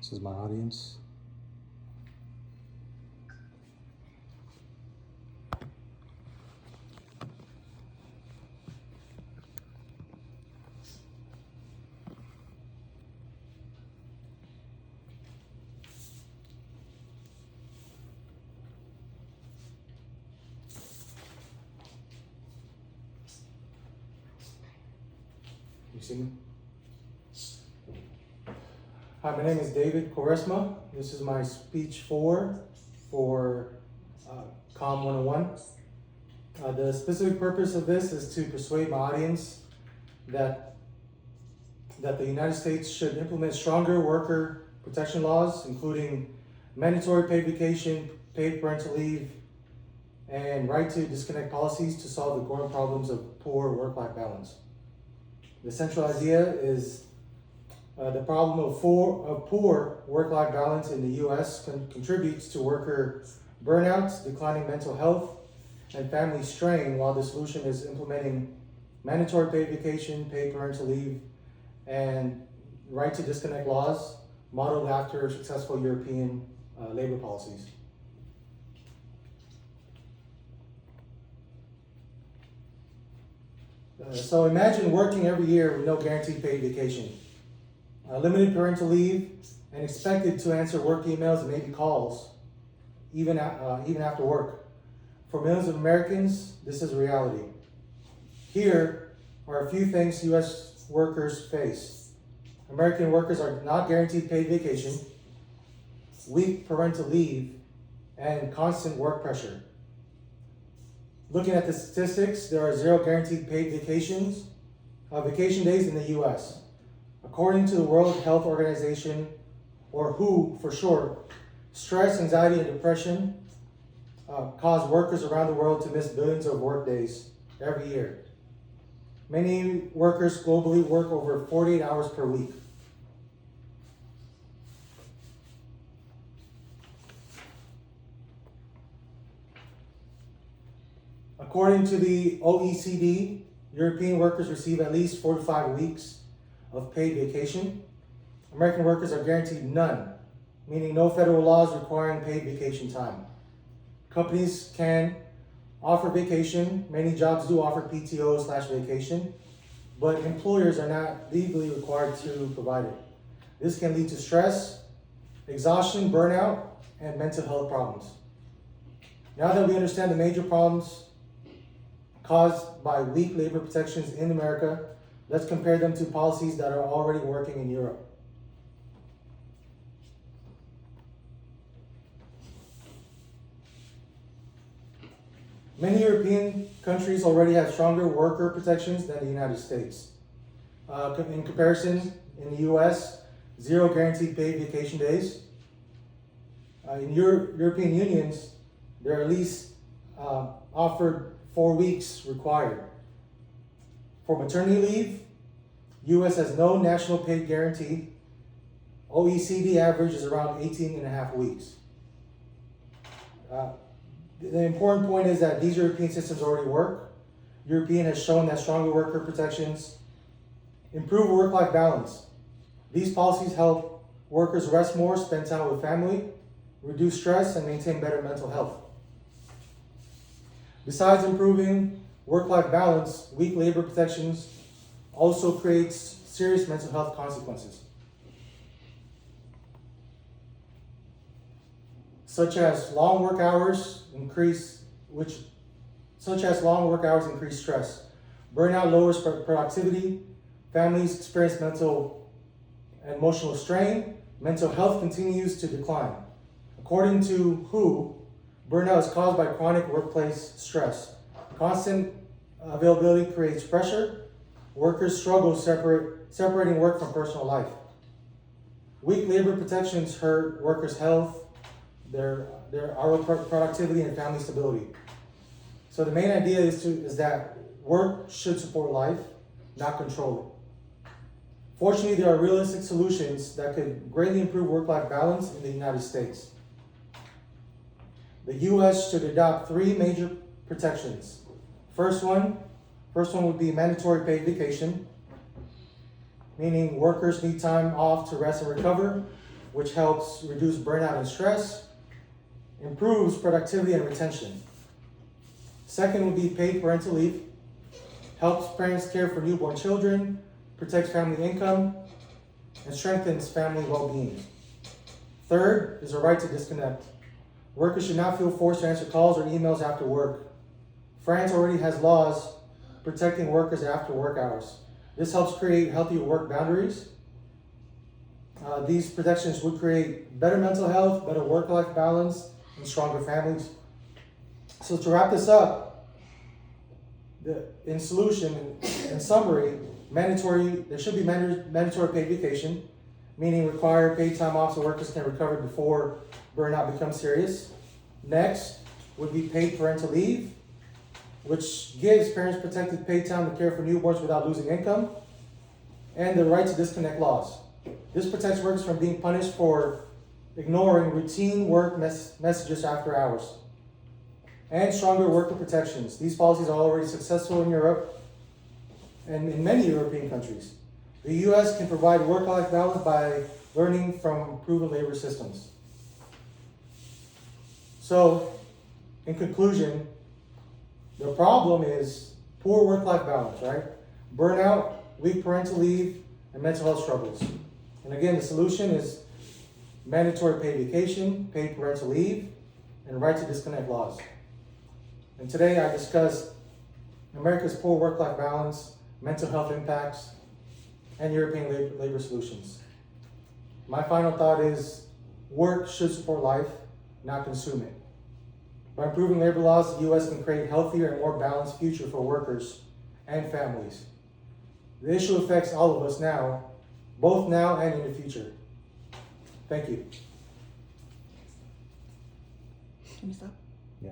This is my audience. You see me? Hi, my name is David Quaresma. This is my speech for COM 101. The specific purpose of this is to persuade my audience that the United States should implement stronger worker protection laws, including mandatory paid vacation, paid parental leave, and right to disconnect policies to solve the growing problems of poor work-life balance. The central idea is the problem of poor work-life balance in the U.S. contributes to worker burnout, declining mental health, and family strain, while the solution is implementing mandatory paid vacation, paid parental leave, and right to disconnect laws modeled after successful European labor policies. So imagine working every year with no guaranteed paid vacation, limited parental leave, and expected to answer work emails and maybe calls, even after work. For millions of Americans, this is a reality. Here are a few things U.S. workers face. American workers are not guaranteed paid vacation, weak parental leave, and constant work pressure. Looking at the statistics, there are 0 guaranteed paid vacation days in the U.S. According to the World Health Organization, or WHO for short, stress, anxiety, and depression cause workers around the world to miss billions of work days every year. Many workers globally work over 48 hours per week. According to the OECD, European workers receive at least 4 to 5 weeks of paid vacation. American workers are guaranteed none, meaning no federal laws requiring paid vacation time. Companies can offer vacation. Many jobs do offer PTO/vacation, but employers are not legally required to provide it. This can lead to stress, exhaustion, burnout, and mental health problems. Now that we understand the major problems caused by weak labor protections in America, let's compare them to policies that are already working in Europe. Many European countries already have stronger worker protections than the United States. In comparison, in the US, 0 guaranteed paid vacation days. In European unions, there are at least offered 4 weeks required. For maternity leave, U.S. has no national paid guarantee. OECD average is around 18.5 weeks. The important point is that these European systems already work. European has shown that stronger worker protections improve work-life balance. These policies help workers rest more, spend time with family, reduce stress, and maintain better mental health. Besides improving work-life balance, weak labor protections also creates serious mental health consequences, such as long work hours increase stress. Burnout lowers productivity. Families experience mental and emotional strain. Mental health continues to decline. According to WHO, burnout is caused by chronic workplace stress. Constant availability creates pressure. Workers struggle separating work from personal life. Weak labor protections hurt workers' health, their hourly productivity, and family stability. So the main idea is that work should support life, not control it. Fortunately, there are realistic solutions that could greatly improve work-life balance in the United States. The U.S. should adopt 3 major protections. First one would be mandatory paid vacation, meaning workers need time off to rest and recover. which helps reduce burnout and stress, improves productivity and retention. Second would be paid parental leave, helps parents care for newborn children, protects family income, and strengthens family well-being. Third is a right to disconnect. Workers should not feel forced to answer calls or emails after work. France already has laws protecting workers after work hours. This helps create healthy work boundaries. These protections would create better mental health, better work-life balance, and stronger families. So to wrap this up, in summary, there should be mandatory paid vacation, meaning required paid time off so workers can recover before burnout becomes serious. Next would be paid parental leave, which gives parents protected paid time to care for newborns without losing income, and the right to disconnect laws. This protects workers from being punished for ignoring routine work messages after hours. And stronger worker protections. These policies are already successful in Europe and in many European countries. The US can provide work-life balance by learning from proven labor systems. So, in conclusion, the problem is poor work-life balance, right? Burnout, weak parental leave, and mental health struggles. And again, the solution is mandatory paid vacation, paid parental leave, and right to disconnect laws. And today I discussed America's poor work-life balance, mental health impacts, and European labor solutions. My final thought is work should support life, not consume it. By improving labor laws, the U.S. can create a healthier and more balanced future for workers and families. The issue affects all of us now, both now and in the future. Thank you. Can we stop? Yeah.